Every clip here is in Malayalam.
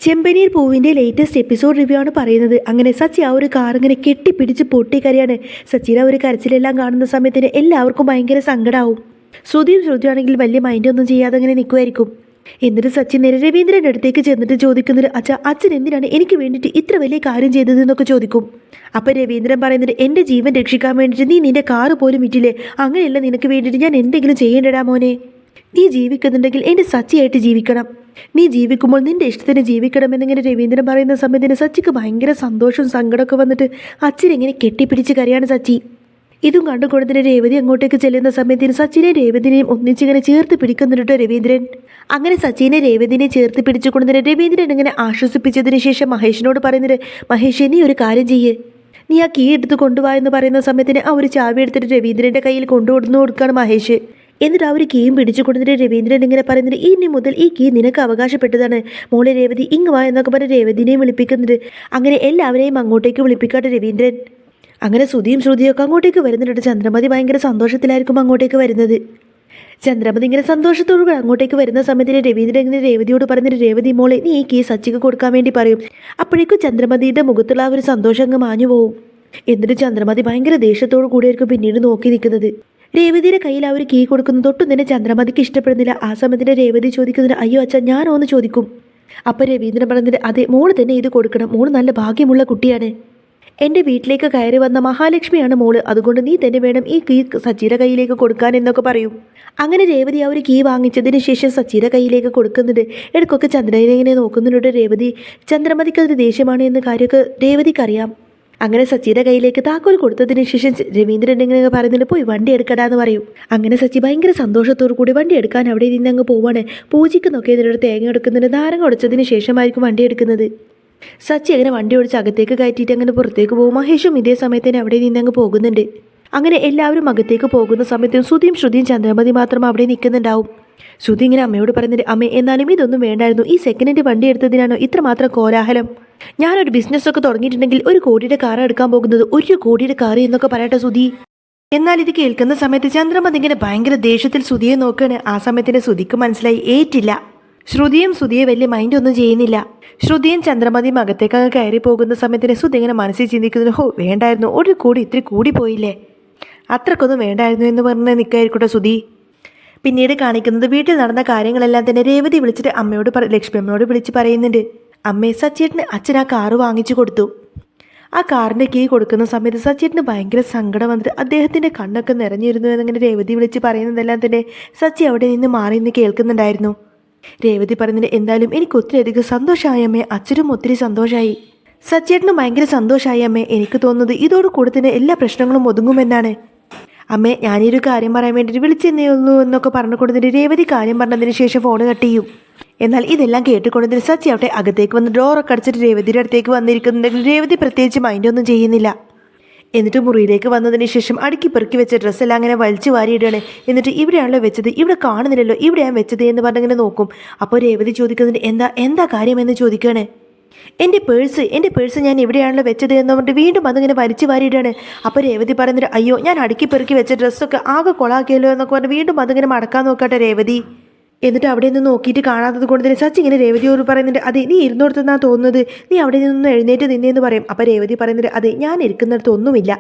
ചെമ്പനീർ പൂവിൻ്റെ ലേറ്റസ്റ്റ് എപ്പിസോഡ് റിവ്യൂ ആണ് പറയുന്നത്. അങ്ങനെ സച്ചി ആ ഒരു കാർ ഇങ്ങനെ കെട്ടിപ്പിടിച്ച് പൊട്ടിക്കരയാണ്. സച്ചിയുടെ ഒരു കരച്ചിലെല്ലാം കാണുന്ന സമയത്തിന് എല്ലാവർക്കും ഭയങ്കര സങ്കടമാവും. ശ്രുതിയാണെങ്കിൽ വലിയ മൈൻഡൊന്നും ചെയ്യാതെ അങ്ങനെ നിൽക്കുമായിരിക്കും. എന്നിട്ട് സച്ചിൻ നേരെ രവീന്ദ്രൻ്റെ അടുത്തേക്ക് ചെന്നിട്ട് ചോദിക്കുന്നത്, അച്ഛൻ എന്തിനാണ് എനിക്ക് വേണ്ടിയിട്ട് ഇത്ര വലിയ കാര്യം ചെയ്തതെന്നൊക്കെ ചോദിക്കും. അപ്പം രവീന്ദ്രൻ പറയുന്നത്, എൻ്റെ ജീവൻ രക്ഷിക്കാൻ വേണ്ടിയിട്ട് നീ നിൻ്റെ കാറ് പോലും വിറ്റില്ലേ, അങ്ങനെയല്ല നിനക്ക് വേണ്ടിയിട്ട് ഞാൻ എന്തെങ്കിലും ചെയ്യേണ്ടടാ മോനെ. നീ ജീവിക്കുന്നുണ്ടെങ്കിൽ എൻ്റെ സച്ചിയായിട്ട് ജീവിക്കണം, നീ ജീവിക്കുമ്പോൾ നിൻ്റെ ഇഷ്ടത്തിന് ജീവിക്കണം എന്നിങ്ങനെ രവീന്ദ്രൻ പറയുന്ന സമയത്തിന് സച്ചിക്ക് ഭയങ്കര സന്തോഷവും സങ്കടമൊക്കെ വന്നിട്ട് അച്ഛനെങ്ങനെ കെട്ടിപ്പിടിച്ച് കരയാണ് സച്ചി. ഇതും കണ്ടുകൊണ്ടതിന് രേവതി അങ്ങോട്ടേക്ക് ചെല്ലുന്ന സമയത്തിന് സച്ചിനെ രേവതിനെയും ഒന്നിച്ചിങ്ങനെ ചേർത്ത് പിടിക്കുന്നുണ്ട് രവീന്ദ്രൻ. അങ്ങനെ സച്ചിനെ രേവതിനെ ചേർത്ത് പിടിച്ചുകൊണ്ടതിന് രവീന്ദ്രൻ ഇങ്ങനെ ആശ്വസിപ്പിച്ചതിന് ശേഷം മഹേഷിനോട് പറയുന്നത്, മഹേഷ് നീ ഒരു കാര്യം ചെയ്യേ, നീ ആ കീ എടുത്ത് കൊണ്ടുപോവാ എന്ന് പറയുന്ന സമയത്തിന് ആ ഒരു ചാവി എടുത്തിട്ട് രവീന്ദ്രൻ്റെ കയ്യിൽ കൊടുക്കുകയാണ് മഹേഷ്. എന്നിട്ട് ആ ഒരു കീയും പിടിച്ചു കൊടുത്തിട്ട് രവീന്ദ്രൻ ഇങ്ങനെ പറയുന്നത്, ഇനി മുതൽ ഈ കീ നിനക്ക് അവകാശപ്പെട്ടതാണ് മോളെ രേവതി, ഇങ്ങ് വാ എന്നൊക്കെ പറഞ്ഞ് രേവതിനെയും വിളിപ്പിക്കുന്നുണ്ട്. അങ്ങനെ എല്ലാവരെയും അങ്ങോട്ടേക്ക് വിളിപ്പിക്കാട്ട് രവീന്ദ്രൻ. അങ്ങനെ ശ്രുതിയൊക്കെ അങ്ങോട്ടേക്ക് വരുന്നുണ്ട്. ചന്ദ്രമതി ഭയങ്കര സന്തോഷത്തിലായിരിക്കും അങ്ങോട്ടേക്ക് വരുന്നത്. ചന്ദ്രമതി ഇങ്ങനെ സന്തോഷത്തോടുകൂടി അങ്ങോട്ടേക്ക് വരുന്ന സമയത്തിന് രവീന്ദ്രൻ ഇങ്ങനെ രേവതിയോട് പറഞ്ഞിട്ട്, രേവതി മോളെ നീ ഈ കീ സച്ചിക്ക് കൊടുക്കാൻ വേണ്ടി പറയും. അപ്പോഴേക്കും ചന്ദ്രമതിയുടെ മുഖത്തുള്ള ആ ഒരു സന്തോഷം അങ്ങ് മാഞ്ഞു പോവും. എന്നിട്ട് ചന്ദ്രമതി ഭയങ്കര ദേഷ്യത്തോടു കൂടിയായിരിക്കും പിന്നീട് നോക്കി നിൽക്കുന്നത്. രേവതിയുടെ കയ്യിൽ ആ ഒരു കീ കൊടുക്കുന്ന തൊട്ടും തന്നെ ചന്ദ്രമതിക്ക് ഇഷ്ടപ്പെടുന്നില്ല. ആ സമയത്തിന് രേവതി ചോദിക്കുന്നതിന്, അയ്യോ അച്ഛൻ ഞാനോ എന്ന് ചോദിക്കും. അപ്പം രവീന്ദ്രൻ പറഞ്ഞിട്ട്, അതെ മോള് തന്നെ ഇത് കൊടുക്കണം, മോള് നല്ല ഭാഗ്യമുള്ള കുട്ടിയാണ്, എൻ്റെ വീട്ടിലേക്ക് കയറി വന്ന മഹാലക്ഷ്മിയാണ് മോള്, അതുകൊണ്ട് നീ തന്നെ വേണം ഈ കീ സച്ചിയുടെ കയ്യിലേക്ക് കൊടുക്കാൻ എന്നൊക്കെ പറയും. അങ്ങനെ രേവതി ആ ഒരു കീ വാങ്ങിച്ചതിന് ശേഷം സച്ചിയുടെ കയ്യിലേക്ക് കൊടുക്കുന്നുണ്ട്. ഇടയ്ക്കൊക്കെ ചന്ദ്രനെ ഇങ്ങനെ നോക്കുന്നുണ്ട് രേവതി. ചന്ദ്രമതിക്ക് അത് ദേഷ്യമാണ് എന്ന കാര്യമൊക്കെ രേവതിക്കറിയാം. അങ്ങനെ സച്ചിയുടെ കയ്യിലേക്ക് താക്കോൽ കൊടുത്തതിന് ശേഷം രവീന്ദ്രൻ ഇങ്ങനെ പറയുന്നുണ്ട്, പോയി വണ്ടി എടുക്കടാന്ന് പറയും. അങ്ങനെ സച്ചി ഭയങ്കര സന്തോഷത്തോടു കൂടി വണ്ടി എടുക്കാൻ അവിടെ നിന്ന് അങ്ങ് പോവാണ്. പൂജയ്ക്ക് നോക്കിയതിനോട് തേങ്ങ എടുക്കുന്നുണ്ട്. നാരങ്ങ ഉടച്ചതിന് ശേഷമായിരിക്കും വണ്ടി എടുക്കുന്നത്. സച്ചി അങ്ങനെ വണ്ടി ഓടിച്ച് അകത്തേക്ക് കയറ്റിയിട്ട് അങ്ങനെ പുറത്തേക്ക് പോകും. മഹേഷും ഇതേ സമയത്ത് തന്നെ അവിടെ നിന്ന് അങ്ങ് പോകുന്നുണ്ട്. അങ്ങനെ എല്ലാവരും അകത്തേക്ക് പോകുന്ന സമയത്ത് ശ്രുതിയും ചന്ദ്രമതി മാത്രം അവിടെ നിൽക്കുന്നുണ്ടാവും. ശ്രുതി ഇങ്ങനെ അമ്മയോട് പറയുന്നുണ്ട്, അമ്മേ എന്നാലും ഇതൊന്നും വേണ്ടായിരുന്നു, ഈ സെക്കൻഡ് ഹാൻഡ് വണ്ടി എടുത്തതിനാണോ ഇത്രമാത്രം കോലാഹലം? ഞാനൊരു ബിസിനസ്സൊക്കെ തുടങ്ങിയിട്ടുണ്ടെങ്കിൽ 1 കോടിയുടെ കാർ എടുക്കാൻ പോകുന്നത് 1 കോടിയുടെ കാർ എന്നൊക്കെ പറയട്ടെ ശ്രുതി. എന്നാൽ ഇത് കേൾക്കുന്ന സമയത്ത് ചന്ദ്രമതി ഇങ്ങനെ ഭയങ്കര ദേഷ്യത്തിൽ ശ്രുതിയെ നോക്കുകയാണ്. ആ സമയത്തിന് ശ്രുതിക്ക് മനസ്സിലായി ഏറ്റില്ല. ശ്രുതിയെ വലിയ മൈൻഡ് ഒന്നും ചെയ്യുന്നില്ല. ശ്രുതിയും ചന്ദ്രമതിയും അകത്തേക്ക് അങ്ങ് കയറി പോകുന്ന സമയത്തിന് ശ്രുതി ഇങ്ങനെ മനസ്സിൽ ചിന്തിക്കുന്നത്, ഹോ വേണ്ടായിരുന്നു, 1 കോടി ഇത്തിരി കൂടി പോയില്ലേ, അത്രക്കൊന്നും വേണ്ടായിരുന്നു എന്ന് പറഞ്ഞ് നിൽക്കായിരിക്കട്ടെ ശ്രുതി. പിന്നീട് കാണിക്കുന്നത് വീട്ടിൽ നടന്ന കാര്യങ്ങളെല്ലാം തന്നെ രേവതി വിളിച്ചിട്ട് ലക്ഷ്മി അമ്മയോട് വിളിച്ച് പറയുന്നുണ്ട്, അമ്മേ സച്ചേട്ടന് അച്ഛൻ ആ കാറ് വാങ്ങിച്ചു കൊടുത്തു. ആ കാറിൻ്റെ കീ കൊടുക്കുന്ന സമയത്ത് സച്ചേട്ടന് ഭയങ്കര സങ്കടം വന്നിട്ട് അദ്ദേഹത്തിൻ്റെ കണ്ണൊക്കെ നിറഞ്ഞിരുന്നു എന്നിങ്ങനെ രേവതി വിളിച്ച് പറയുന്നതെല്ലാം തന്നെ സച്ചി അവിടെ നിന്ന് മാറി നിന്ന് കേൾക്കുന്നുണ്ടായിരുന്നു. രേവതി പറയുന്നത്, എന്തായാലും എനിക്ക് ഒത്തിരിയധികം സന്തോഷമായി അമ്മേ, അച്ഛനും ഒത്തിരി സന്തോഷമായി, സച്ചേട്ടനും ഭയങ്കര സന്തോഷമായി അമ്മേ. എനിക്ക് തോന്നുന്നത് ഇതോടുകൂടി തന്നെ എല്ലാ പ്രശ്നങ്ങളും ഒതുങ്ങുമെന്നാണ്. അമ്മേ ഞാനൊരു കാര്യം പറയാൻ വേണ്ടിയിട്ട് വിളിച്ചെന്നേ ഉള്ളൂ എന്നൊക്കെ പറഞ്ഞു കൊടുത്തിട്ട് രേവതി കാര്യം പറഞ്ഞതിന് ശേഷം ഫോൺ കട്ട് ചെയ്യും. എന്നാൽ ഇതെല്ലാം കേട്ടുകൊണ്ടതിന് സച്ചി അവിടെ അകത്തേക്ക് വന്ന് ഡോറൊക്കെ അടച്ചിട്ട് രേവതിയുടെ അടുത്തേക്ക് വന്നിരിക്കുന്നുണ്ടെങ്കിൽ രേവതി പ്രത്യേകിച്ച് മൈൻഡൊന്നും ചെയ്യുന്നില്ല. എന്നിട്ട് മുറിയിലേക്ക് വന്നതിന് ശേഷം അടുക്കി പെറുക്കി വെച്ച ഡ്രസ്സെല്ലാം അങ്ങനെ വലിച്ചു വാരിയിടുകയാണ്. എന്നിട്ട് ഇവിടെയാണല്ലോ വെച്ചത്, ഇവിടെ കാണുന്നില്ലല്ലോ, ഇവിടെയാണ് വെച്ചത് എന്ന് പറഞ്ഞിങ്ങനെ നോക്കും. അപ്പോൾ രേവതി ചോദിക്കുന്നതിന് എന്താ കാര്യമെന്ന് ചോദിക്കുകയാണ്. എൻ്റെ പേഴ്സ് ഞാൻ ഇവിടെയാണല്ലോ വെച്ചത് എന്ന് പറഞ്ഞിട്ട് വീണ്ടും അതിങ്ങനെ വലിച്ചു വാരിയിടുകയാണ്. അപ്പോൾ രേവതി പറയുന്നത്, അയ്യോ ഞാൻ അടുക്കി പെറുക്കി വെച്ച ഡ്രസ്സൊക്കെ ആകെ കൊളാക്കിയല്ലോ എന്നൊക്കെ പറഞ്ഞ് വീണ്ടും അതിങ്ങനെ മടക്കാൻ നോക്കട്ടെ രേവതി. എന്നിട്ട് അവിടെ നിന്ന് നോക്കിയിട്ട് കാണാത്തത് കൊണ്ട് തന്നെ സച്ചി ഇങ്ങനെ രേവതിയോട് പറയുന്നുണ്ട്, അതെ നീ ഇരുന്നിടത്തെന്നാണ് തോന്നുന്നത്, നീ അവിടെ നിന്നൊന്ന് എഴുന്നേറ്റ് നിന്നേന്ന് പറയും. അപ്പോൾ രേവതി പറയുന്നത്, അതെ ഞാൻ ഇരിക്കുന്നിടത്ത് ഒന്നുമില്ല,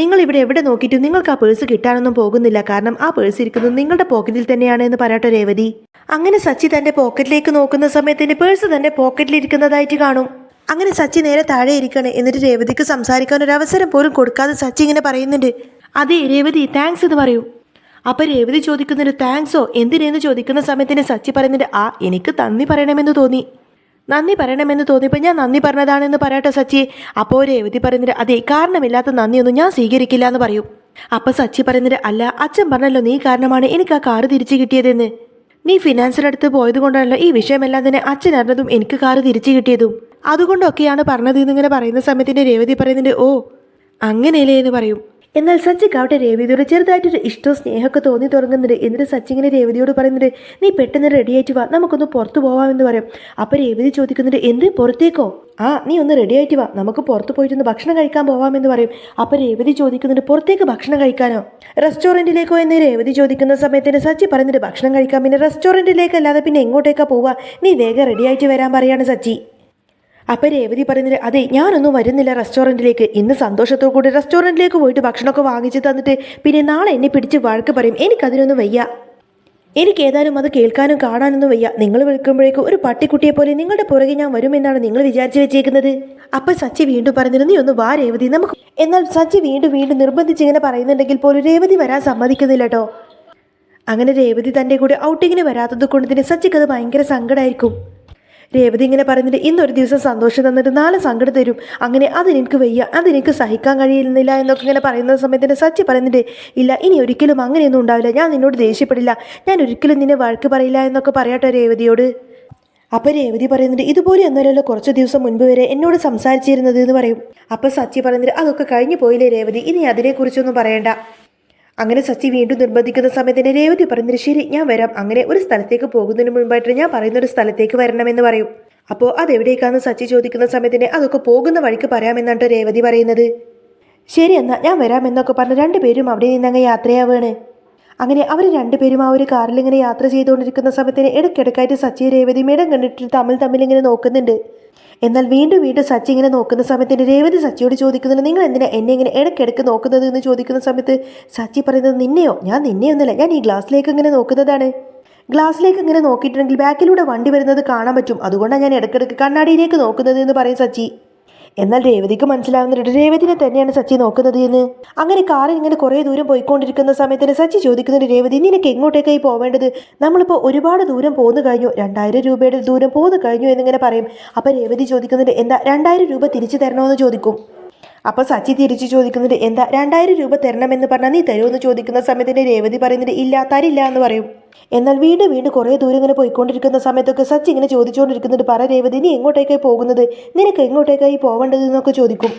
നിങ്ങൾ ഇവിടെ എവിടെ നോക്കിയിട്ടും നിങ്ങൾക്ക് ആ പേഴ്സ് കിട്ടാനൊന്നും പോകുന്നില്ല, കാരണം ആ പേഴ്സ് ഇരിക്കുന്നത് നിങ്ങളുടെ പോക്കറ്റിൽ തന്നെയാണ് എന്ന് പറയട്ടെ രേവതി. അങ്ങനെ സച്ചി തൻ്റെ പോക്കറ്റിലേക്ക് നോക്കുന്ന സമയത്ത് പേഴ്സ് തൻ്റെ പോക്കറ്റിലിരിക്കുന്നതായിട്ട് കാണും. അങ്ങനെ സച്ചി നേരെ താഴെ ഇരിക്കുകയാണ്. എന്നിട്ട് രേവതിക്ക് സംസാരിക്കാൻ ഒരു അവസരം പോലും കൊടുക്കാതെ സച്ചി ഇങ്ങനെ പറയുന്നുണ്ട്, അതെ രേവതി താങ്ക്സ് എന്ന് പറയും. അപ്പം രേവതി ചോദിക്കുന്നുണ്ട്, താങ്ക്സോ എന്തിനെന്ന് ചോദിക്കുന്ന സമയത്തിന് സച്ചി പറയുന്നുണ്ട്, എനിക്ക് നന്ദി പറയണമെന്ന് തോന്നിയപ്പോൾ ഞാൻ നന്ദി പറഞ്ഞതാണെന്ന് പറയട്ടെ സച്ചി. അപ്പോൾ രേവതി പറയുന്നത്, അതെ കാരണമില്ലാത്ത നന്ദിയൊന്നും ഞാൻ സ്വീകരിക്കില്ല എന്ന് പറയും. അപ്പം സച്ചി പറയുന്നത്, അല്ല അച്ഛൻ പറഞ്ഞല്ലോ നീ കാരണമാണ് എനിക്ക് ആ കാറ് തിരിച്ചു കിട്ടിയതെന്ന്, നീ ഫിനാൻസിനടുത്ത് പോയത് കൊണ്ടാണല്ലോ ഈ വിഷയമെല്ലാം തന്നെ അച്ഛൻ അറിഞ്ഞതും എനിക്ക് കാറ് തിരിച്ചു കിട്ടിയതും, അതുകൊണ്ടൊക്കെയാണ് പറഞ്ഞത് എന്നിങ്ങനെ പറയുന്ന സമയത്തിന് രേവതി പറയുന്നുണ്ട്, ഓ അങ്ങനെയല്ലേ എന്ന് പറയും. എന്നാൽ സച്ചിക്കാവട്ടെ രേവതിയോട് ചെറുതായിട്ടൊരു ഇഷ്ടവും സ്നേഹമൊക്കെ തോന്നി തുടങ്ങുന്നുണ്ട്. എന്നിട്ട് സച്ചി ഇങ്ങനെ രേവതിയോട് പറയുന്നുണ്ട്, നീ പെട്ടെന്ന് റെഡി ആയിട്ട് വാ, നമുക്കൊന്ന് പുറത്ത് പോവാമെന്ന് പറയും. അപ്പോൾ രേവതി ചോദിക്കുന്നുണ്ട്, എന്ത് പുറത്തേക്കോ? നീ ഒന്ന് റെഡി ആയിട്ട് വാ, നമുക്ക് പുറത്ത് പോയിട്ടൊന്ന് ഭക്ഷണം കഴിക്കാൻ പോവാമെന്ന് പറയും. അപ്പോൾ രേവതി ചോദിക്കുന്നുണ്ട്, പുറത്തേക്ക് ഭക്ഷണം കഴിക്കാനോ, റെസ്റ്റോറൻറ്റിലേക്കോ എന്ന് രേവതി ചോദിക്കുന്ന സമയത്തിന് സച്ചി പറയുന്നുണ്ട്, ഭക്ഷണം കഴിക്കാൻ പിന്നെ റെസ്റ്റോറൻറ്റിലേക്കല്ലാതെ പിന്നെ എങ്ങോട്ടേക്കാ പോവാ, നീ വേഗം റെഡി ആയിട്ട് വരാൻ പറയാണ് സച്ചി. അപ്പം രേവതി പറയുന്നത് അതെ ഞാനൊന്നും വരുന്നില്ല റെസ്റ്റോറൻറ്റിലേക്ക്, ഇന്ന് സന്തോഷത്തോടു കൂടി റെസ്റ്റോറൻറ്റിലേക്ക് പോയിട്ട് ഭക്ഷണമൊക്കെ വാങ്ങിച്ച് തന്നിട്ട് പിന്നെ നാളെ എന്നെ പിടിച്ച് വഴക്ക് പറയും. എനിക്കതിനൊന്നും വയ്യ, എനിക്ക് ഏതായാലും അത് കേൾക്കാനും കാണാനൊന്നും വയ്യ. നിങ്ങൾ വിളിക്കുമ്പോഴേക്കും ഒരു പട്ടിക്കുട്ടിയെ പോലെ നിങ്ങളുടെ പുറകെ ഞാൻ വരുമെന്നാണ് നിങ്ങൾ വിചാരിച്ചു വെച്ചേക്കുന്നത്. അപ്പം സച്ചി വീണ്ടും പറഞ്ഞിരുന്നു നീ ഒന്ന് വാ രേവതി നമുക്ക്. എന്നാൽ സച്ചി വീണ്ടും വീണ്ടും നിർബന്ധിച്ച് ഇങ്ങനെ പറയുന്നുണ്ടെങ്കിൽ പോലും രേവതി വരാൻ സമ്മതിക്കുന്നില്ല കേട്ടോ. അങ്ങനെ രേവതി തൻ്റെ കൂടെ ഔട്ടിങ്ങിന് വരാത്തത് കൊണ്ട് തന്നെ സച്ചിക്ക് അത് ഭയങ്കര സങ്കടമായിരിക്കും. രേവതി ഇങ്ങനെ പറയുന്നുണ്ട് ഇന്നൊരു ദിവസം സന്തോഷം തന്നിട്ട് നാളെ സങ്കടം തരും, അങ്ങനെ അതെനിക്ക് വയ്യ, അതെനിക്ക് സഹിക്കാൻ കഴിയുന്നില്ല എന്നൊക്കെ ഇങ്ങനെ പറയുന്ന സമയത്തിന് സച്ചി പറയുന്നുണ്ട് ഇല്ല ഇനി ഒരിക്കലും അങ്ങനെയൊന്നും ഉണ്ടാവില്ല, ഞാൻ നിന്നോട് ദേഷ്യപ്പെടില്ല, ഞാൻ ഒരിക്കലും നിന്നെ വഴക്ക് പറയില്ല എന്നൊക്കെ പറയാട്ടോ രേവതിയോട്. അപ്പം രേവതി പറയുന്നുണ്ട് ഇതുപോലെ ഒന്നുമല്ലല്ലോ കുറച്ച് ദിവസം മുൻപ് വരെ എന്നോട് സംസാരിച്ചിരുന്നത് എന്ന് പറയും. അപ്പം സച്ചി പറയുന്നുണ്ട് അതൊക്കെ കഴിഞ്ഞു പോയില്ലേ രേവതി, ഇനി അതിനെക്കുറിച്ചൊന്നും പറയണ്ട. അങ്ങനെ സച്ചി വീണ്ടും നിർബന്ധിക്കുന്ന സമയത്തിന് രേവതി പറയുന്നത് ശരി ഞാൻ വരാം, അങ്ങനെ ഒരു സ്ഥലത്തേക്ക് പോകുന്നതിന് മുൻപായിട്ട് ഞാൻ പറയുന്ന ഒരു സ്ഥലത്തേക്ക് വരണമെന്ന് പറയും. അപ്പോൾ അതെവിടേക്കാണെന്ന് സച്ചി ചോദിക്കുന്ന സമയത്തിന് അതൊക്കെ പോകുന്ന വഴിക്ക് പറയാമെന്നാണ് രേവതി പറയുന്നത്. ശരി എന്നാൽ ഞാൻ വരാമെന്നൊക്കെ പറഞ്ഞ് രണ്ടുപേരും അവിടെ നിന്നങ്ങ് യാത്രയാവുകയാണ്. അങ്ങനെ അവർ രണ്ടുപേരും ആ ഒരു കാറിൽ ഇങ്ങനെ യാത്ര ചെയ്തുകൊണ്ടിരിക്കുന്ന സമയത്തിന് ഇടയ്ക്കിടയ്ക്കായിട്ട് സച്ചി രേവതി മേടം കണ്ടിട്ട് തമ്മിൽ ഇങ്ങനെ നോക്കുന്നുണ്ട്. എന്നാൽ വീണ്ടും വീണ്ടും സച്ചി ഇങ്ങനെ നോക്കുന്ന സമയത്തിന് രേവതി സച്ചിയോട് ചോദിക്കുന്നുണ്ട് നിങ്ങൾ എന്തിനാ എന്നെ ഇങ്ങനെ ഇടയ്ക്കിടയ്ക്ക് നോക്കുന്നത് എന്ന് ചോദിക്കുന്ന സമയത്ത് സച്ചി പറയുന്നത് നിന്നെയോ, ഞാൻ നിന്നെയൊന്നുമില്ല, ഞാൻ ഈ ഗ്ലാസ്സിലേക്ക് ഇങ്ങനെ നോക്കുന്നതാണ്. ഗ്ലാസ്സിലേക്ക് ഇങ്ങനെ നോക്കിയിട്ടുണ്ടെങ്കിൽ ബാക്കിലൂടെ വണ്ടി വരുന്നത് കാണാൻ പറ്റും, അതുകൊണ്ടാണ് ഞാൻ ഇടയ്ക്കിടയ്ക്ക് കണ്ണാടിയിലേക്ക് നോക്കുന്നത് എന്ന് പറയും സച്ചി. എന്നാൽ രേവതിക്ക് മനസ്സിലാവുന്നുണ്ട് രേവതിനെ തന്നെയാണ് സച്ചി നോക്കുന്നത് എന്ന്. അങ്ങനെ കാറിൽ ഇങ്ങനെ കുറേ ദൂരം പോയിക്കൊണ്ടിരിക്കുന്ന സമയത്തിന് സച്ചി ചോദിക്കുന്നുണ്ട് രേവതി നിനക്ക് എങ്ങോട്ടേക്കായി പോവേണ്ടത്, നമ്മളിപ്പോൾ ഒരുപാട് ദൂരം പോന്നു കഴിഞ്ഞു, 2000 രൂപയുടെ ദൂരം പോന്നു കഴിഞ്ഞു എന്നിങ്ങനെ പറയും. അപ്പം രേവതി ചോദിക്കുന്നുണ്ട് എന്താ 2000 രൂപ തിരിച്ചു തരണമെന്ന് ചോദിക്കും. അപ്പം സച്ചി തിരിച്ചു ചോദിക്കുന്നുണ്ട് എന്താ 2000 രൂപ തരണമെന്ന് പറഞ്ഞാൽ നീ തരുമെന്ന് ചോദിക്കുന്ന സമയത്തിന് രേവതി പറയുന്നുണ്ട് ഇല്ല തരില്ല എന്ന് പറയും. എന്നാൽ വീണ്ടും വീണ്ടും കുറേ ദൂരം ഇങ്ങനെ പോയിക്കൊണ്ടിരിക്കുന്ന സമയത്തൊക്കെ സച്ചി ഇങ്ങനെ ചോദിച്ചുകൊണ്ടിരിക്കുന്നുണ്ട് പറ രേവതി നീ എങ്ങോട്ടേക്കായി പോകുന്നത്, നിനക്ക് എങ്ങോട്ടേക്കായി പോവേണ്ടത് എന്നൊക്കെ ചോദിക്കും.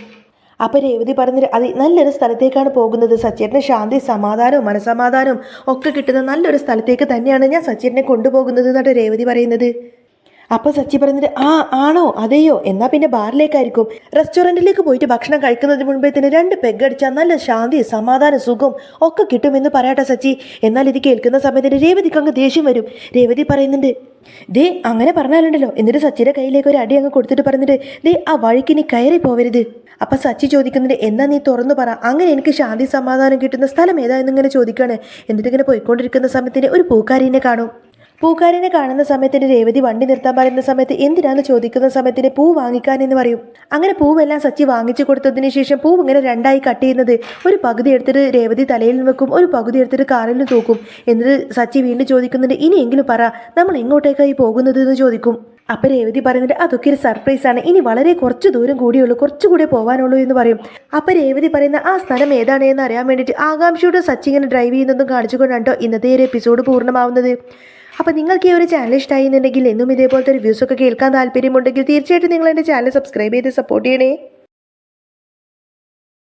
അപ്പം രേവതി പറഞ്ഞിട്ട് അത് നല്ലൊരു സ്ഥലത്തേക്കാണ് പോകുന്നത്, സച്ചേട്ടന് ശാന്തി സമാധാനവും മനസമാധാനവും ഒക്കെ കിട്ടുന്ന നല്ലൊരു സ്ഥലത്തേക്ക് തന്നെയാണ് ഞാൻ സച്ചേട്ടനെ കൊണ്ടുപോകുന്നത് എന്നാണ് രേവതി പറയുന്നത്. അപ്പോൾ സച്ചി പറയുന്നത് ആ ആണോ അതെയോ, എന്നാൽ പിന്നെ ബാറിലേക്കായിരിക്കും, റെസ്റ്റോറൻറ്റിലേക്ക് പോയിട്ട് ഭക്ഷണം കഴിക്കുന്നതിന് മുൻപേ തന്നെ 2 പെഗ് അടിച്ചാൽ നല്ല ശാന്തി സമാധാന സുഖം ഒക്കെ കിട്ടുമെന്ന് പറയാട്ടെ സച്ചി. എന്നാൽ ഇത് കേൾക്കുന്ന സമയത്തിന് രേവതിക്ക് അങ്ങ് ദേഷ്യം വരും. രേവതി പറയുന്നുണ്ട് ദേ അങ്ങനെ പറഞ്ഞാലുണ്ടല്ലോ, എന്നിട്ട് സച്ചിയുടെ കയ്യിലേക്ക് ഒരു അടി അങ്ങ് കൊടുത്തിട്ട് പറഞ്ഞിട്ട് ദേ ആ വഴിക്കിനി കയറി പോവരുത്. അപ്പം സച്ചി ചോദിക്കുന്നുണ്ട് എന്നാ നീ തുറന്നു പറ, അങ്ങനെ എനിക്ക് ശാന്തി സമാധാനം കിട്ടുന്ന സ്ഥലം ഏതാ എന്നിങ്ങനെ ചോദിക്കുകയാണ്. എന്നിട്ട് ഇങ്ങനെ പോയിക്കൊണ്ടിരിക്കുന്ന സമയത്തിന് ഒരു പൂക്കാരിനെ കാണും. പൂക്കാരനെ കാണുന്ന സമയത്തിന് രേവതി വണ്ടി നിർത്താൻ പറയുന്ന സമയത്ത് എന്തിനാന്ന് ചോദിക്കുന്ന സമയത്തിന് പൂ വാങ്ങിക്കാനെന്ന് പറയും. അങ്ങനെ പൂവെല്ലാം സച്ചി വാങ്ങിച്ചു കൊടുത്തതിന് ശേഷം പൂവ് ഇങ്ങനെ 2ആയി കട്ട് ചെയ്യുന്നത് ഒരു പകുതി എടുത്തിട്ട് രേവതി തലയിൽ വെക്കും, ഒരു പകുതി എടുത്തിട്ട് കാറിലും തൂക്കും. എന്നിട്ട് സച്ചി വീണ്ടും ചോദിക്കുന്നുണ്ട് ഇനിയെങ്കിലും പറ നമ്മൾ എങ്ങോട്ടേക്കായി പോകുന്നത് എന്ന് ചോദിക്കും. അപ്പം രേവതി പറയുന്നുണ്ട് അതൊക്കെ ഒരു സർപ്രൈസാണ്, ഇനി വളരെ കുറച്ച് ദൂരം കൂടിയുള്ളൂ, കുറച്ചുകൂടെ പോകാനുള്ളൂ എന്ന് പറയും. അപ്പം രേവതി പറയുന്ന ആ സ്ഥലം ഏതാണ് എന്ന് അറിയാൻ വേണ്ടിയിട്ട് ആകാംക്ഷയോടെ സച്ചി ഇങ്ങനെ ഡ്രൈവ് ചെയ്യുന്നതും കാണിച്ചുകൊണ്ടാണ് ഇന്നത്തെ ഒരു എപ്പിസോഡ് പൂർണ്ണമാവുന്നത്. അപ്പോൾ നിങ്ങൾക്ക് ഈ ഒരു ചാനൽ ഇഷ്ടമായി എന്നുണ്ടെങ്കിൽ എന്നും ഇതേപോലത്തെ റിവ്യൂസൊക്കെ കേൾക്കാൻ താല്പര്യമുണ്ടെങ്കിൽ തീർച്ചയായിട്ടും നിങ്ങൾ എൻ്റെ ചാനൽ സബ്സ്ക്രൈബ് ചെയ്ത് സപ്പോർട്ട് ചെയ്യണേ.